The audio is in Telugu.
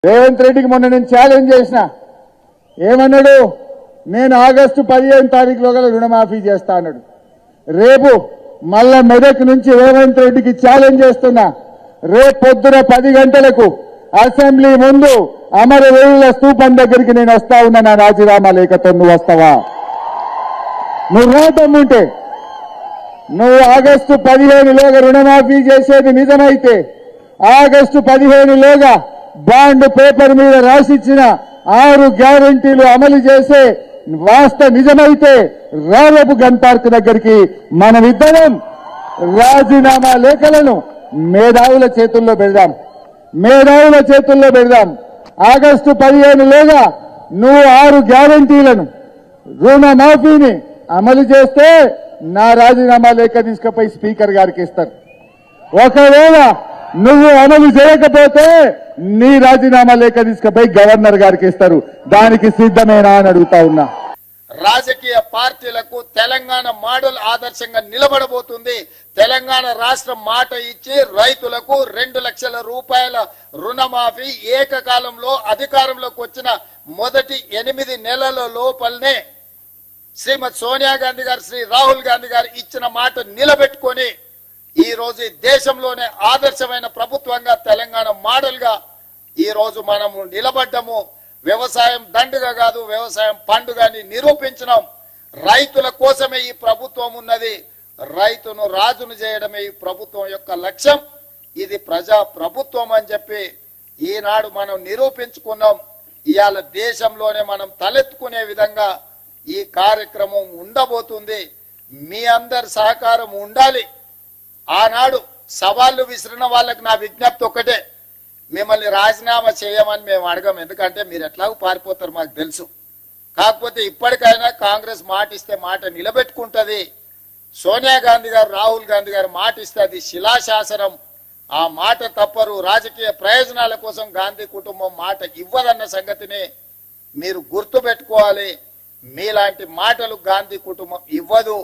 రేవంత్ రెడ్డికి మొన్న నేను ఛాలెంజ్ చేసిన, ఏమన్నాడు? నేను ఆగస్టు 15 తారీఖులోగా రుణమాఫీ చేస్తా అన్నాడు. రేపు మళ్ళా మెదక్ నుంచి రేవంత్ రెడ్డికి ఛాలెంజ్ చేస్తున్నా, రేపు పొద్దున 10 గంటలకు అసెంబ్లీ ముందు అమరవీరుల స్తూపం దగ్గరికి నేను వస్తా ఉన్నా. నా రాజీనామా లేఖతో నువ్వు వస్తావా? నువ్వు రాటమ్ముంటే, నువ్వు ఆగస్టు 15లోగా రుణమాఫీ చేసేది నిజమైతే, ఆగస్టు 15లోగా బాండ్ పేపర్ మీద రాసిచ్చిన 6 గ్యారంటీలు అమలు చేసే వాస్తవ నిజమైతే, రేపు గన్ పార్క్ దగ్గరికి మనమిద్దరం రాజీనామా లేఖలను మేధావుల చేతుల్లో పెడదాం. మేధావుల చేతుల్లో పెడదాం. ఆగస్టు 15లోగా నువ్వు 6 గ్యారంటీలను రుణమాఫీని అమలు చేస్తే నా రాజీనామా లేఖ తీసుకుపోయి స్పీకర్ గారికి ఇస్తారు. ఒకవేళ నువ్వు అమలు చేయకపోతే నీ రాజీనామా లేఖ తీసుకుపోయి గవర్నర్ గారికి ఇస్తారు. దానికి సిద్ధమేనా అని అడుగుతా ఉన్నా. రాజకీయ పార్టీలకు తెలంగాణ మోడల్ ఆదర్శంగా నిలబడబోతుంది. తెలంగాణ రాష్ట్రం మాట ఇచ్చి రైతులకు 2 లక్షల రూపాయల రుణమాఫీ ఏకకాలంలో అధికారంలోకి వచ్చిన మొదటి 8 నెలల లోపలనే శ్రీమతి సోనియా గాంధీ గారు, శ్రీ రాహుల్ గాంధీ గారు ఇచ్చిన మాట నిలబెట్టుకొని ఈ రోజు దేశంలోనే ఆదర్శమైన ప్రభుత్వంగా తెలంగాణ మోడల్ గా ఈ రోజు మనము నిలబడ్డము. వ్యవసాయం దండుగ కాదు, వ్యవసాయం పండుగ అని నిరూపించినాం. రైతుల కోసమే ఈ ప్రభుత్వం ఉన్నది. రైతును రాజును చేయడమే ఈ ప్రభుత్వం యొక్క లక్ష్యం. ఇది ప్రజా ప్రభుత్వం అని చెప్పి ఈనాడు మనం నిరూపించుకున్నాం. ఇవాళ దేశంలోనే మనం తలెత్తుకునే విధంగా ఈ కార్యక్రమం ఉండబోతుంది. మీ అందరి సహకారం ఉండాలి. ఆనాడు సవాళ్లు విసిరిన వాళ్ళకి నా విజ్ఞప్తి ఒక్కటే, మిమ్మల్ని రాజీనామా చేయమని మేము అడగం. ఎందుకంటే మీరు ఎట్లాగూ పారిపోతారు మాకు తెలుసు. కాకపోతే ఇప్పటికైనా కాంగ్రెస్ మాట ఇస్తే మాట నిలబెట్టుకుంటది. సోనియా గాంధీ గారు, రాహుల్ గాంధీ గారు మాట ఇస్తే అది శిలాశాసనం. ఆ మాట తప్పరు. రాజకీయ ప్రయోజనాల కోసం గాంధీ కుటుంబం మాట ఇవ్వదన్న సంగతిని మీరు గుర్తు పెట్టుకోవాలి. మీలాంటి మాటలు గాంధీ కుటుంబం ఇవ్వదు.